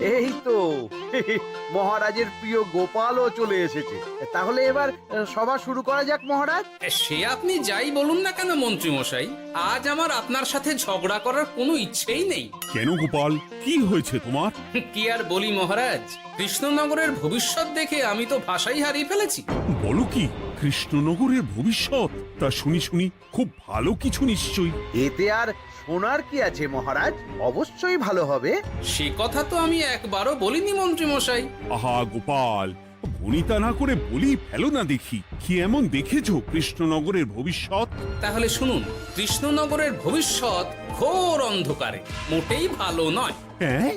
এই তো মহারাজের প্রিয় গোপালও চলে এসেছে। তাহলে এবার সভা শুরু করা যাক মহারাজ। সে আপনি যাই বলুন না কেন মন্ত্রী মশাই, আজ আমার আপনার সাথে ঝগড়া করার কোনো ইচ্ছেই নেই। কেন গোপাল, কি হয়েছে তোমার? কি আর বলি মহারাজ, কৃষ্ণনগরের ভবিষ্যৎ দেখে আমি তো ভাষাই হারিয়ে ফেলেছি। বলো কি, কৃষ্ণনগরের ভবিষ্যৎ? তা শুনি শুনি, খুব ভালো কিছু নিশ্চয়ই। এতে আর শোনার কি আছে মহারাজ, অবশ্যই ভালো হবে। সে কথা তো আমি একবারও বলিনি মন্ত্রী মশাই। আহা গোপাল, ভনিতা না করে বলি ফেলো না দেখি, কি এমন দেখেছো কৃষ্ণনগরের ভবিষ্যৎ? তাহলে শুনুন, কৃষ্ণনগরের ভবিষ্যৎ ঘোর অন্ধকারে, মোটেই ভালো নয়। হ্যাঁ,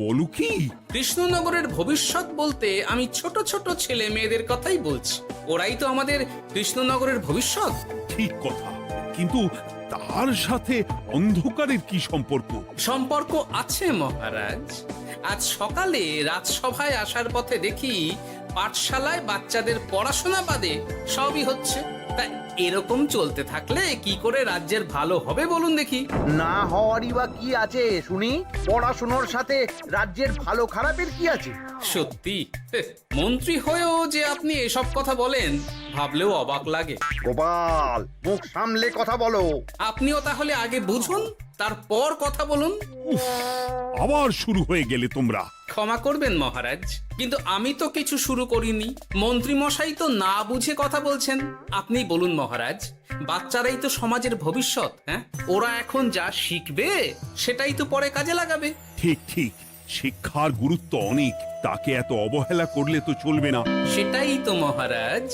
বলো কি? কৃষ্ণনগরের ভবিষ্যৎ বলতে আমি ছোট ছোট ছেলে মেয়েদের কথাই বলছি। ওরাই তো আমাদের কৃষ্ণনগরের ভবিষ্যৎ। ঠিক কথা, কিন্তু তার সাথে অন্ধকারের কি সম্পর্ক? সম্পর্ক আছে মহারাজ। আজ সকালে রাজসভায় আসার পথে দেখি পাঠশালায় বাচ্চাদের পড়াশোনা বাদে সবই হচ্ছে। তা এরকম চলতে থাকলে কি করে রাজ্যের ভালো হবে বলুন দেখি? না হওয়ারই বা কি আছে শুনি? পড়াশোনার সাথে রাজ্যের ভালো খারাপের কি আছে? সত্যি মন্ত্রী হয়েও যে আপনি এসব কথা বলেন, ভাবলেও অবাক লাগে। গোপাল, মুখ সামলে কথা বলো। আপনিও তাহলে আগে বুঝুন, তারপর কথা বলুন। আবার শুরু হয়ে গেলে তোমরা। ক্ষমা করবেন মহারাজ, কিন্তু আমি তো কিছু শুরু করিনি। মন্ত্রী মশাই তো না বুঝে কথা বলছেন। আপনি বলুন মহারাজ, বাচ্চারাই তো সমাজের ভবিষ্যৎ। হ্যাঁ, ওরা এখন যা শিখবে সেটাই তো পরে কাজে লাগাবে। ঠিক ঠিক, শিক্ষার গুরুত্ব অনেক, তাকে এত অবহেলা করলে তো চলবে না। সেটাই তো মহারাজ,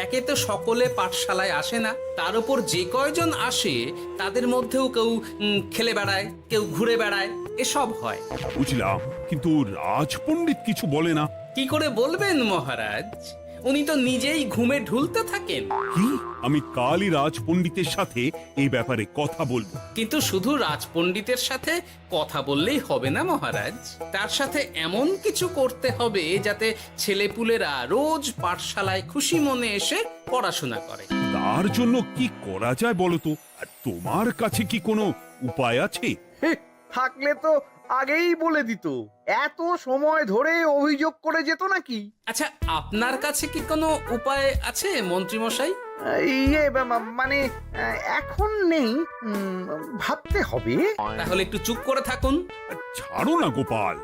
একে তো সকলে পাঠশালায় আসে না, তার উপর যে কয়জন আসে তাদের মধ্যেও কেউ খেলে বেড়ায়, কেউ ঘুরে বেড়ায়, এসব হয়। বুঝলাম, কিন্তু রাজপণ্ডিত কিছু বলে না। কি করে বলবেন মহারাজ, উনি তো নিজেই ঘুমে ঢুলতে থাকেন। কি? আমি কালই রাজপণ্ডিতের সাথে এই ব্যাপারে কথা বলবো। কিন্তু শুধু রাজপণ্ডিতের সাথে কথা বললেই হবে না মহারাজ, তার সাথে এমন কিছু করতে হবে যাতে ছেলেপুলেরা রোজ পাঠশালায় খুশি মনে এসে পড়াশোনা করে। তার জন্য কি করা যায় বলো তো? আর তোমার কাছে কি কোনো উপায় আছে? থাকলে তো আগেই বলে দিত, এত সময় ধরে অভিযোগ করে যেত নাকি? আচ্ছা, আপনার কাছে কি কোনো উপায় আছে মন্ত্রী মশাই? মানে এখন নেই, ভাবতে হবে। তাহলে একটু চুপ করে থাকুন। ছাড়ো না গোপাল,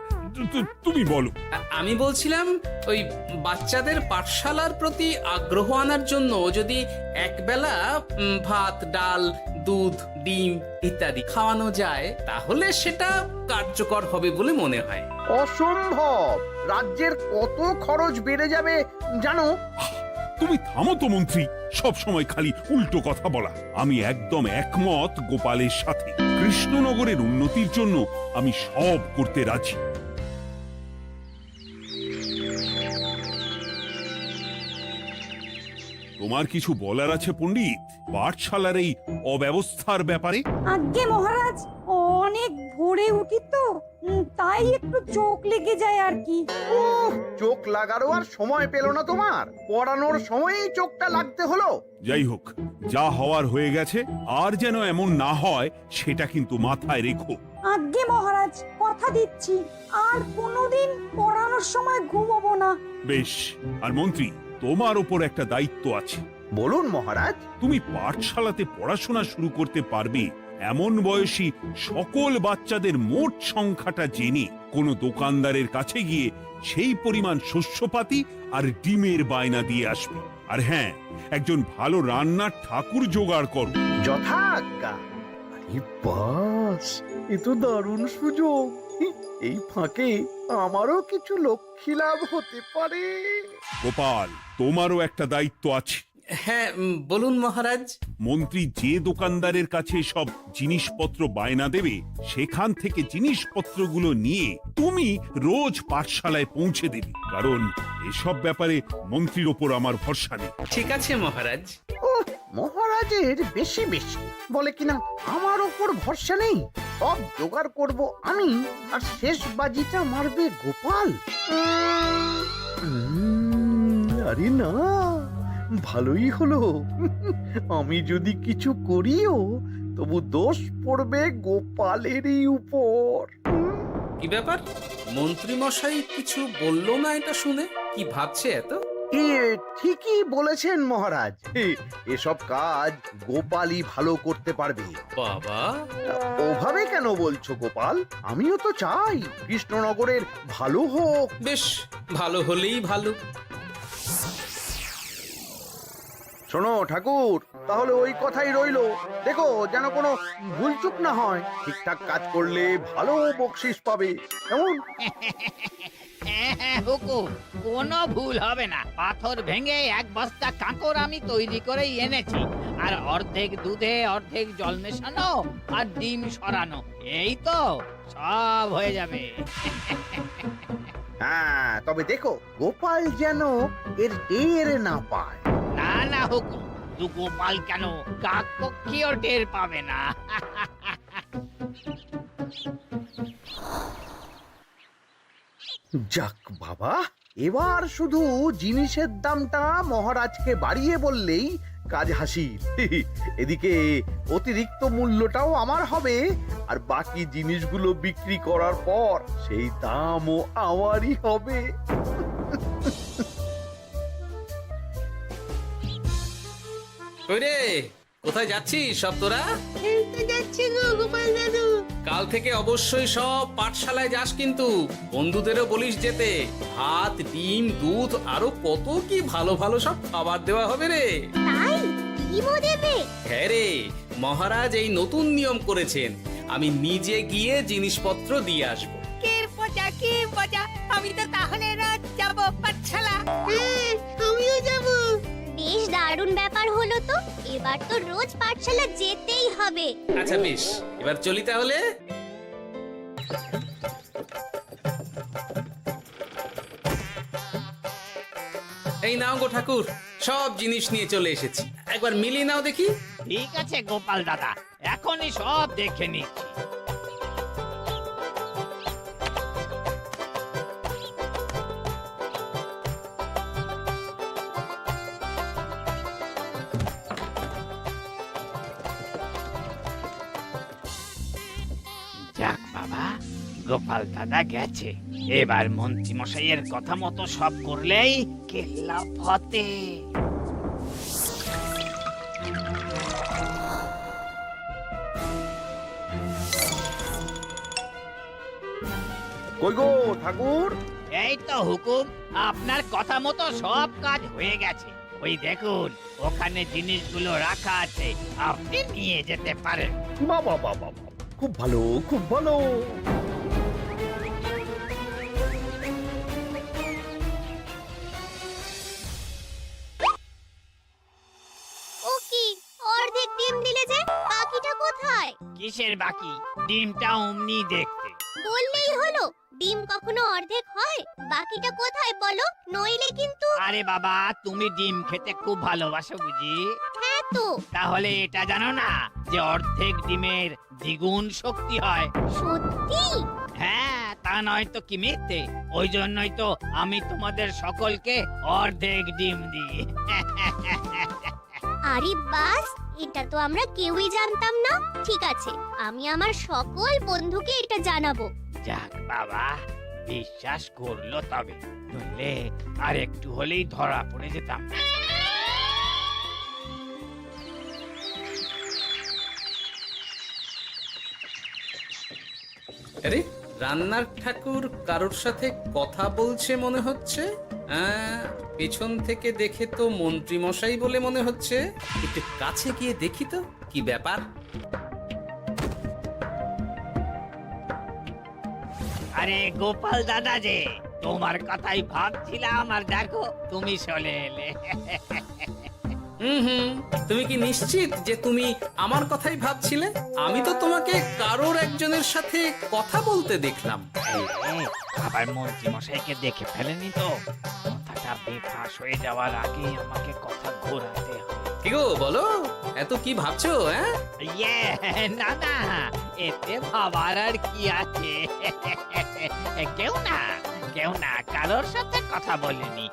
তুমি বলো। আমি বলছিলাম, ওই বাচ্চাদের পাঠশালার প্রতি আগ্রহ আনার জন্য যদি একবেলা ভাত, ডাল, দুধ, ডিম ইত্যাদি খাওয়ানো যায়, তাহলে সেটা কার্যকর হবে বলে মনে হয়। অসম্ভব, রাজ্যের কত খরচ বেড়ে যাবে জানো? তুমি থামো তো মন্ত্রী, সব সময় খালি উল্টো কথা বলা। আমি একদম একমত গোপালের সাথে। কৃষ্ণনগরের উন্নতির জন্য আমি সব করতে রাজি। তোমার কিছু বলার আছে পণ্ডিত, পাঠশালার এই অব্যবস্থার ব্যাপারে? আজ্ঞে মহারাজ, অনেক ভোরে উঠি তো, তাই একটু চোখ লেগে যায় আর কি। চোখ লাগারও আর সময় পেল না তোমার? পড়ানোর সময়ই চোখটা লাগতে হলো। যাই হোক, যা হওয়ার হয়ে গেছে, আর যেন এমন না হয় সেটা কিন্তু মাথায় রেখো। আজ্ঞে মহারাজ, কথা দিচ্ছি আর কোনোদিন পড়ানোর সময় ঘুমোবো না। বেশ, আর মন্ত্রী, তোমার ওপর একটা দায়িত্ব আছে। বলুন মহারাজ। তুমি পাঠশালাতে পড়াশোনা শুরু করতে পারবে এমন বয়সী সকল বাচ্চাদের মোট সংখ্যাটা জেনে কোনো দোকানদারের কাছে গিয়ে সেই পরিমাণ শস্যপাতি আর ডিমের বায়না দিয়ে আসবে। আর হ্যাঁ, একজন ভালো রান্নার ঠাকুর জোগাড় করো। যথাজ্ঞা। আরে বাস, এ তো দারুণ সুযোগ। এই ফাঁকে আমারও কিছু লক্ষ্মী লাভ হতে পারে। গোপাল, তোমারও একটা দায়িত্ব আছে। হ্যাঁ, বলুন মহারাজ। মন্ত্রী যে দোকানদারের কাছে সব জিনিসপত্র বায়না দেবে, সেখান থেকে জিনিসপত্রগুলো নিয়ে তুমি রোজ পাঠশালায় পৌঁছে দেবে, কারণ এসব ব্যাপারে মন্ত্রীর ওপর আমার ভরসা নেই। ঠিক আছে মহারাজ। মহারাজের বেশি বেশি বলে কিনা আমার ওপর ভরসা নেই। সব জোগাড় করব আমি, আর শেষ বাজিটা মারবে গোপাল। আরে না, ভালোই হলো। আমি যদি কিছু করিও তবু দোষ পড়বে গোপালেরই উপর। কি ব্যাপার, মন্ত্রী মশাই কিছু বললো না এটা শুনে? কি ভাবছে এত? ঠিকই বলেছেন মহারাজ। এসব কাজ গোপালই ভালো করতে পারবে। বাবা, ওভাবে কেন বলছো গোপাল? আমিও তো চাই কৃষ্ণনগরের ভালো হোক। বেশ, ভালো হলেই ভালো। শোনো ঠাকুর, তাহলে ওই কথাই রইলো। দেখো যেন কোনো ভুলচুক না হয়। ঠিকঠাক কাজ করলে ভালো বকশিস পাবে, কেমন? হ্যাঁ হুকুম, কোনো ভুল হবে না। পাথর ভেঙে এক বস্তা কাঁকর আমি তৈরি করেই এনেছি, আর অর্ধেক দুধে অর্ধেক জল মেশানো আর ডিম সরানো, এই তো সব হয়ে যাবে। হ্যাঁ, তবে দেখো গোপাল যেন এর টের না পায়। না না হুকুম, দু গোপাল কেন, কাক পক্ষীও টের পাবে না। যাক বাবা, এবার শুধু জিনিসের দামটা মহারাজকে বাড়িয়ে বললেই কাজ হাসির। এদিকে অতিরিক্ত মূল্যটাও আমার হবে, আর বাকি জিনিসগুলো বিক্রি করার পর সেই দামও আমারই হবে। কই রে, কোথায় যাচ্ছিস সব তোরা? কাল থেকে অবশ্যই সব পাঠশালায় যাস, কিন্তু বন্ধুদেরও বলিস যেতে। ভাত, ডিম, দুধ আরো কত কি ভালো ভালো সব খাবার দেওয়া হবে রে। তাই ডিমও দেবে? হ্যাঁ রে, মহারাজ এই নতুন নিয়ম করেছেন। আমি নিজে গিয়ে জিনিসপত্র দিয়ে আসবো। আমি তো তাহলে রাত যাব পাঠশালা। আমিও যাব। বেশ দারুণ ব্যাপার হলো তো। এবার তো রোজ পাঠশালা যেতেই হবে। আচ্ছা বেশ, এবার চলি তাহলে। এই নাও গো ঠাকুর, সব জিনিস নিয়ে চলে এসেছি। একবার মিলিয়ে নাও দেখি। ঠিক আছে গোপাল দাদা, এখনই সব দেখে নিচ্ছি। যাক বাবা, গোপাল দাদা গেছে। এবার মন্ত্রী মশাইয়ের কথা মতো সব করলেই কেল্লা ফতে। কই গো ঠাকুর? এই তো হুকুম, আপনার কথা মতো সব কাজ হয়ে গেছে। ওই দেখুন, ওখানে জিনিসগুলো রাখা আছে, আপনি নিয়ে যেতে পারেন। বাবা বাবা, খুব ভালো, খুব ভালো। ও কি, অর্ধেক ডিম দিলে যে? বাকিটা কোথায়? কিসের বাকি? ডিমটা অমনি দেখতে। বললেই হলো। ডিম কখনো অর্ধেক হয়? বাকিটা কোথায় বলো, নইলে কিন্তু। আরে বাবা, তুমি ডিম খেতে খুব ভালোবাসো বুঝি? হ্যাঁ তো। তাহলে এটা জানো না যে অর্ধেক ডিমের দ্বিগুণ শক্তি হয়? সত্যি? হ্যাঁ, তা নয় তো কি মিথ্যে? ওই জন্যই তো আমি তোমাদের সকলকে অর্ধেক ডিম দিই। আরে বাস, এটা তো আমরা কেউই জানতাম না। ঠিক আছে, আমি আমার সকল বন্ধুকে এটা জানাবো। যাক বাবা, বিশ্বাস করলো তবে, নইলে আর একটু হলেই ধরা পড়ে যেতাম। আরে, রান্নার ঠাকুর কারোর সাথে কথা বলছে মনে হচ্ছে। পেছন থেকে দেখে তো মন্ত্রী মশাই বলে মনে হচ্ছে। একটু কাছে গিয়ে দেখি তো কি ব্যাপার। আরে গোপাল দাদা যে, তোমার কথাই ভাবছিলাম, আর দেখো তুমি চলে এলে। হুম, তুমি কি নিশ্চিত যে তুমি আমার কথাই ভাবছিলে? আমি তো তোমাকে কারোর একজনের সাথে কথা বলতে দেখলাম। আবার মন্ত্রী মশাইকে দেখে ফেলেনি তো? কথাটা বেফাঁস হয়ে যাওয়ার আগে আমাকে কথা ঘোরাতে হবে। কি গো বলো, এত কি ভাবছো? না না, এতে ভাবার আর কি আছে? কেউ না কারোর সাথে কথা বলিনি।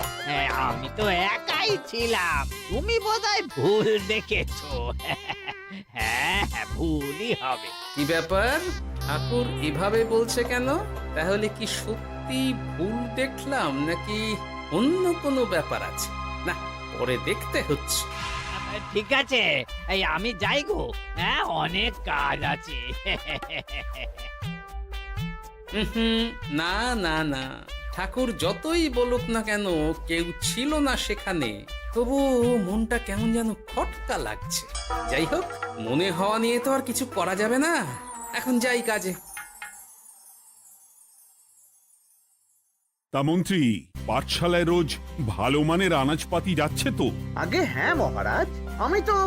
আমি তো একাই ছিলাম। তুমি বোধহয় ভুল দেখেছো। হ্যাঁ, ভুলই হবে। কি ব্যাপার, ঠাকুর এভাবে বলছে কেন? তাহলে কি সত্যি ভুল দেখলাম নাকি অন্য কোনো ব্যাপার আছে? না, পরে দেখতে হচ্ছে। ঠিক আছে, এই আমি যাই গো, হ্যাঁ অনেক কাজ আছে। হুম, না না না, ঠাকুর যতই বলুক না কেন কেউ ছিল না সেখানে, তবু মনটা কেমন যেন খটকা লাগছে। যাই হোক, মনে হওয়া নিয়ে তো আর কিছু করা যাবে না। এখন যাই কাজে। তা মন্ত্রী, পাঠশালায় রোজ ভালো মানের আনাজপাতি যাচ্ছে তো? আগে হ্যাঁ মহারাজ, আমি তো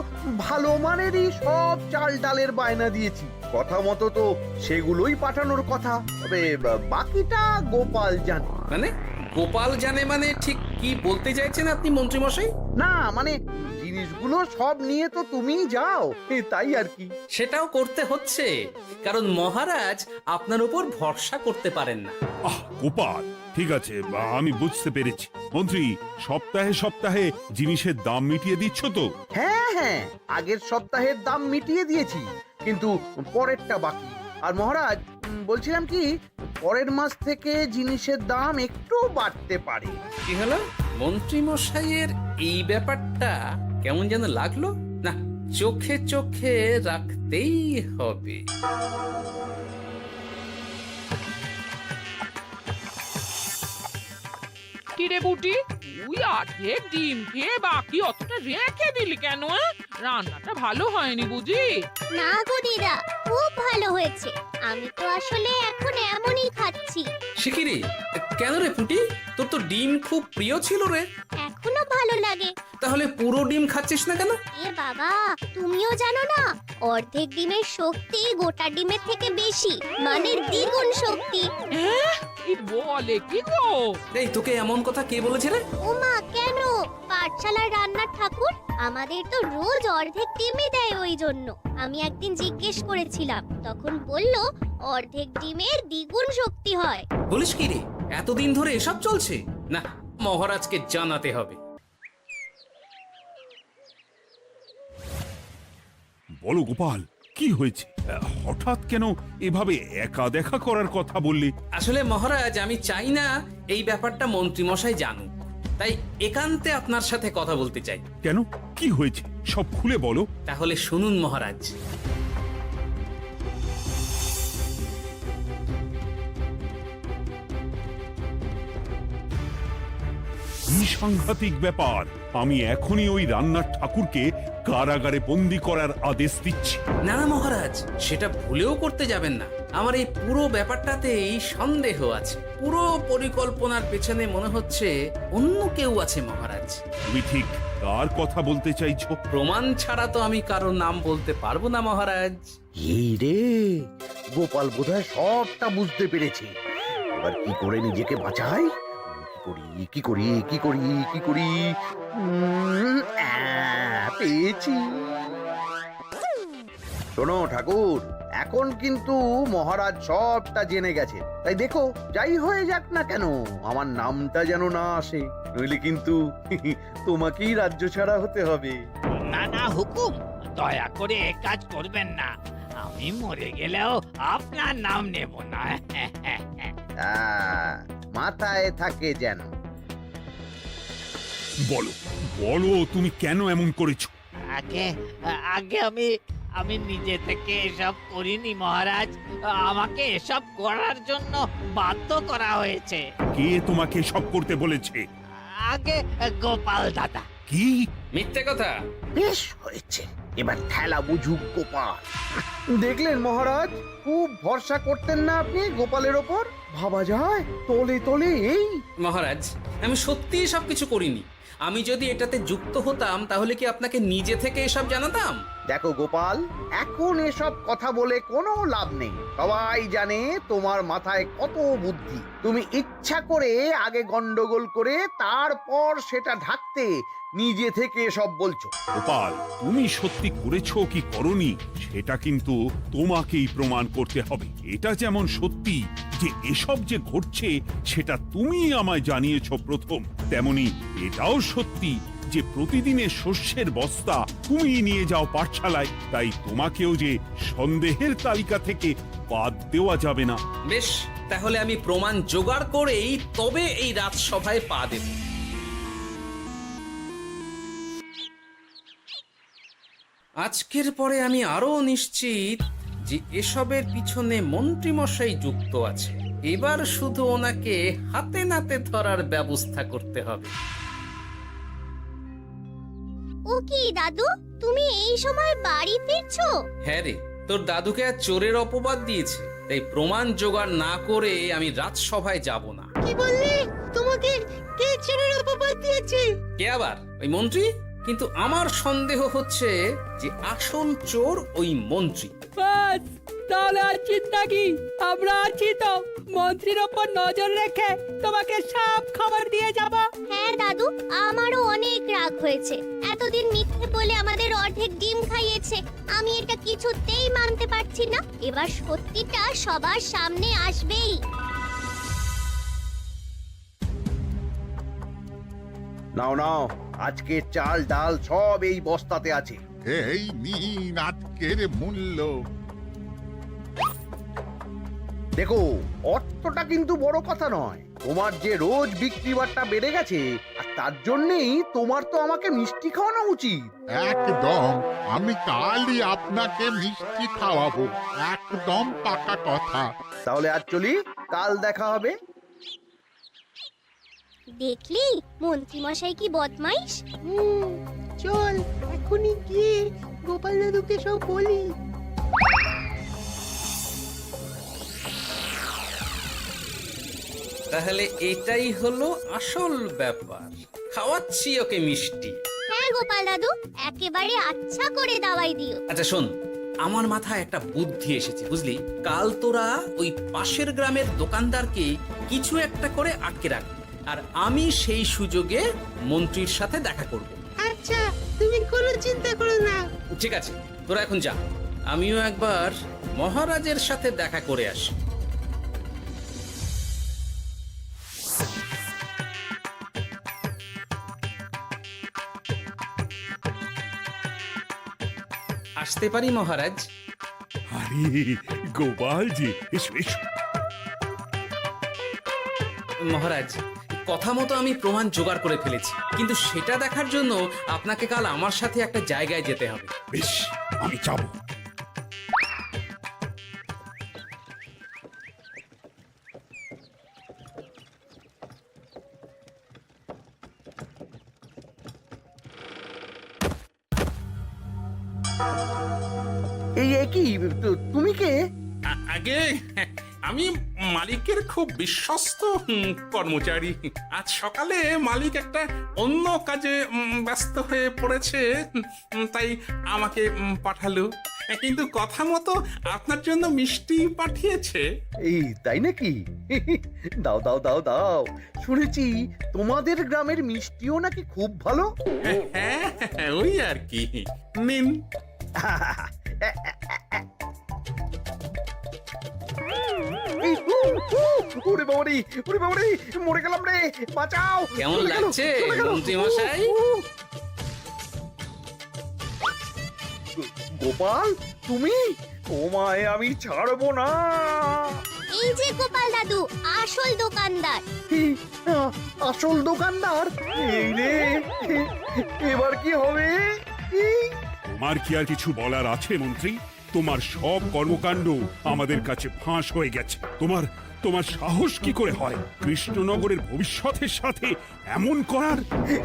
ভালো মানেরই সব চাল ডালের বায়না দিয়েছি। কথা মতো তো সেগুলোই পাঠানোর কথা, তবে বাকিটা গোপাল জানে। মানে গোপাল জানে মানে ঠিক কি বলতে চাইছেন আপনি মন্ত্রী মশাই? না মানে জিনিসগুলো সব নিয়ে তো তুমিই যাও, তাই আর কি। সেটাও করতে হচ্ছে, কারণ মহারাজ আপনার উপর ভরসা করতে পারেন না। আহ গোপাল, ঠিক আছে, আমি বুঝতে পেরেছি। মন্ত্রী, সপ্তাহে সপ্তাহে জিনিসের দাম মিটিয়ে দিচ্ছ তো? হ্যাঁ হ্যাঁ, আগের সপ্তাহের দাম মিটিয়ে দিয়েছি, কিন্তু পরেরটা বাকি। আর মহারাজ বলছিলাম কি, পরের মাস থেকে জিনিসের দাম একটু বাড়তে পারে। কি হলো? মন্ত্রী মশাইয়ের এই ব্যাপারটা কেমন যেন লাগলো না, চোখে চোখে রাখতেই হবে। কিরে বুটি, তুই আর্ধেক ডিম খেয়ে বাকি অতটা রেখে দিলি কেন? রান্নাটা ভালো হয়নি বুঝি? না গো দিদা, খুব ভালো হয়েছে। আমি তো আসলে এখন এমনই খাচ্ছি। শিখিরি, কেন রে পুটি? তোর তো ডিম খুব প্রিয় ছিল রে। এখনো ভালো লাগে। তাহলে পুরো ডিম খাচ্ছিস না কেন? এ বাবা, তুমিও জানো না, অর্ধেক ডিমের শক্তি গোটা ডিমের থেকে বেশি, মানে দ্বিগুণ শক্তি। কি বলে কি গো? এই তোকে এমন কথা কে বলেছে রে? ওমা, কেন? পাঠশালার রান্নার ঠাকুর আমাদের তো রোজ অর্ধেক ডিমই দেয়, ওই জন্য আমি একদিন জিজ্ঞেস করেছিলাম, তখন বলল অর্ধেক ডিমের দ্বিগুণ শক্তি হয়। বলিস কি রে? এতদিন ধরে এসব চলছে? না, মহারাজকে জানাতে হবে। বলো গোপাল, কি হয়েছে? হঠাৎ কেন এভাবে একা দেখা করার কথা বললি? আসলে মহারাজ, আমি চাই না এই ব্যাপারটা মন্ত্রী মশাই জানুক, তাই একান্তে আপনার সাথে কথা বলতে চাই। কেন, কি হয়েছে সব খুলে বলো। তাহলে শুনুন মহারাজ। কি সাংঘাতিক ব্যাপার! আমি এখনই ওই রান্নার ঠাকুরকে কারাগারে বন্দি করার আদেশ দিচ্ছি। না মহারাজ, সেটা ভুলেও করতে যাবেন না। আমার এই পুরো ব্যাপারটাতেই সন্দেহ আছে। পুরো পরিকল্পনার পেছনে মনে হচ্ছে অন্য কেউ আছে মহারাজ। তুমি ঠিক কার কথা বলতে চাইছো? প্রমাণ ছাড়া তো আমি কারো নাম বলতে পারবো না মহারাজ। এই রে, গোপাল বোধহয় সবটা বুঝতে পেরেছে। এবার কি করে নিজেকে বাঁচাই? কি করি কি করি কি করি? পেয়েছি। শোনো ঠাকুর, এখন কিন্তু মহারাজ সবটা জেনে গেছে, তাই দেখো যাই হয়ে যাক না কেন আমার নামটা যেন না আসে, নইলে কিন্তু তোমাকেই রাজ্য ছাড়া হতে হবে। না না হুকুম, দয়া করে এ কাজ করবেন না। আমি মরে গেলেও আপনার নাম নেব না। মাথায় থাকে যেন। বলো বলো, তুমি কেন এমন করেছো? আগে আগে আমি নিজে থেকে এসব করিনি মহারাজ, আমাকে এসব করার জন্য বাধ্য করা হয়েছে। কে তোমাকে সব করতে বলেছে? আগে গোপাল দাদা। কি মিথ্যে কথা! বেশ হয়েছে, এবার ঠেলা বুঝুক গোপাল। দেখলেন মহারাজ, খুব ভরসা করতেন না আপনি গোপালের ওপর? ভাবা যায় তলে তলে এই। মহারাজ, আমি সত্যিই সব কিছু করিনি। আমি যদি এটাতে যুক্ত হতাম তাহলে কি আপনাকে নিজে থেকে এসব জানাতাম? দেখো গোপাল, এখন এসব কথা বলে কোনো লাভ নেই। সবাই জানে তোমার মাথায় কত বুদ্ধি। তুমি ইচ্ছা করে আগে গন্ডগোল করে তারপর সেটা ঢাকতে নিজে থেকে সব বলছো। গোপাল, তুমি সত্যি করেছো কি করনি সেটা কিন্তু তোমাকেই প্রমাণ করতে হবে। এটা যেমন সত্যি যে এসব যে ঘটছে সেটা তুমি আমায় জানিয়েছো প্রথম, তেমনি এটাও সত্যি যে প্রতিদিনের শস্যের বস্তা তুমি নিয়ে যাও পাঠশালায়, তাই তোমাকেও যে সন্দেহের তালিকা থেকে বাদ দেওয়া যাবে না। বেশ, তাহলে আমি প্রমাণ জোগাড় করেই তবে এই রাজসভায় পা দেব। আজকের পরে আমি আরো নিশ্চিত যে এসবের পিছনে মন্ত্রীমশাই যুক্ত আছে। এবার শুধু ওনাকে হাতে নাতে ধরার ব্যবস্থা করতে হবে। ও কি দাদু, তুমি এই সময় বাড়ি ফিরছো? হ্যাঁ রে, তোর দাদুকে আর চোরের অপবাদ দিয়েছে, তাই প্রমাণ জোগাড় না করে আমি রাজসভায় যাব না। কি বললি? তোমাকে কে চোরের অপবাদ দিয়েছে? কে আবার? ওই মন্ত্রী। কিন্তু আমার সন্দেহ হচ্ছে যে আসল চোর ওই মন্ত্রী। বাস, তাহলে আর চিন্তা কি? আমরা আছি তো, মন্ত্রীর ওপর নজর রেখে তোমাকে সব খবর দিয়ে যাব। হ্যাঁ দাদু, আমারও অনেক রাগ হয়েছে। এতদিন মিথ্যে বলে আমাদের অর্ধেক ডিম খাইয়েছে। আমি এটা কিছুতেই মানতে পারছি না। এবার সত্যিটা সবার সামনে আসবেই। নাও নাও, আজকে চাল ডাল সব এই বস্তাতে আছে। এই নিন আজকের মূল্য। দেখো, অর্থটা কিন্তু বড় কথা নয়। তোমার যে রোজ বিক্রি বাট্টা বেড়ে গেছে, আর তার জন্যই তোমার তো আমাকে মিষ্টি খাওয়ানো উচিত। একদম, আমি কালই আপনাকে মিষ্টি খাওয়াবো, একদম পাকা কথা। তাহলে আজ চলি, কাল দেখা হবে। দেখলি মন্ত্রী মশাই কি বদমাইশ। চল এখনই গিয়ে গোপাল দাদুকে সব বলি। তাহলে এটাই হলো আসল ব্যাপার। খাওয়াচ্ছি ওকে মিষ্টি। হ্যাঁ গোপাল দাদু, একেবারে আচ্ছা করে দাওয়াই দিও। আচ্ছা শোন, আমার মাথায় একটা বুদ্ধি এসেছে, বুঝলি? কাল তোরা ওই পাশের গ্রামের দোকানদারকে কিছু একটা করে আটকে রাখবি, আর আমি সেই সুযোগে মন্ত্রীর সাথে দেখা করব। আচ্ছা, তুমি কোনো চিন্তা করো না। ঠিক আছে, তোরা এখন যা, আমিও একবার মহারাজের সাথে দেখা করে আসি। আসতে পারি মহারাজ? আরে গোপাল জি, এসো এসো। মহারাজ, কথা মতো আমি প্রমাণ জোগাড় করে ফেলেছি, কিন্তু সেটা দেখার জন্য আপনাকে কাল আমার সাথে একটা জায়গায় যেতে হবে। বেশ, আমি যাবো। এই কি, তুমি কে? আগে আমি মালিকের খুব বিশ্বস্ত কর্মচারী। আজ সকালে মালিক একটা অন্য কাজে ব্যস্ত হয়ে পড়েছে, তাই আমাকে পাঠালো। কিন্তু কথা মতো আপনার জন্য মিষ্টি পাঠিয়েছে। এই তাই নাকি? দাও দাও দাও দাও, শুনেছি তোমাদের গ্রামের মিষ্টিও নাকি খুব ভালো। হ্যাঁ, ওই আর কি। নিন। এই, ওরে বাবারে, ওরে বাবারে, মরে গেলাম রে, বাঁচাও। কেমন চলে গেল, লাগছে চলে গেল। মন্ত্রী মশাই? গোপাল, তুমি? তোমায় আমি ছাড়বো না। এই যে গোপাল দাদু, আসল দোকানদার। এই, আসল দোকানদার? এই রে, এবার কি হবে? এই, তোমার কি আর কিছু বলার আছে মন্ত্রী? তোমার সব কর্মকাণ্ড আমাদের কাছে ফাঁস হয়ে গেছে। তোমার সাহস কি করে হয় কৃষ্ণনগরের ভবিষ্যতের সাথে এমন করার?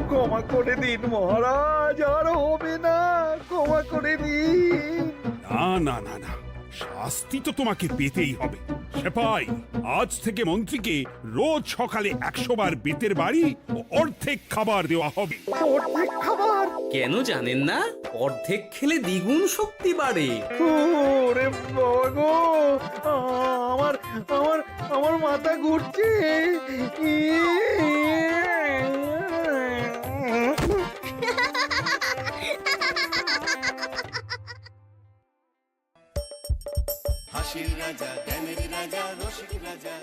ক্ষমা করে দিন মহারাজ, আর হবে না, ক্ষমা করে দিন। না না না না, শাস্তি তো তোমাকে পেতেই হবে। সেপাই, আজ থেকে মন্ত্রীকে রোজ সকালে 100 বার বেতের বাড়ি ও অর্ধেক খাবার দেওয়া হবে। অর্ধেক খাবার? কেন জানেন না? অর্ধেক খেলে দ্বিগুণ শক্তি বাড়ে। ওরে বাবা গো, আমার আমার আমার মাথা ঘুরছে। হাসির রাজা, জ্ঞানের রাজা, রসিক রাজা।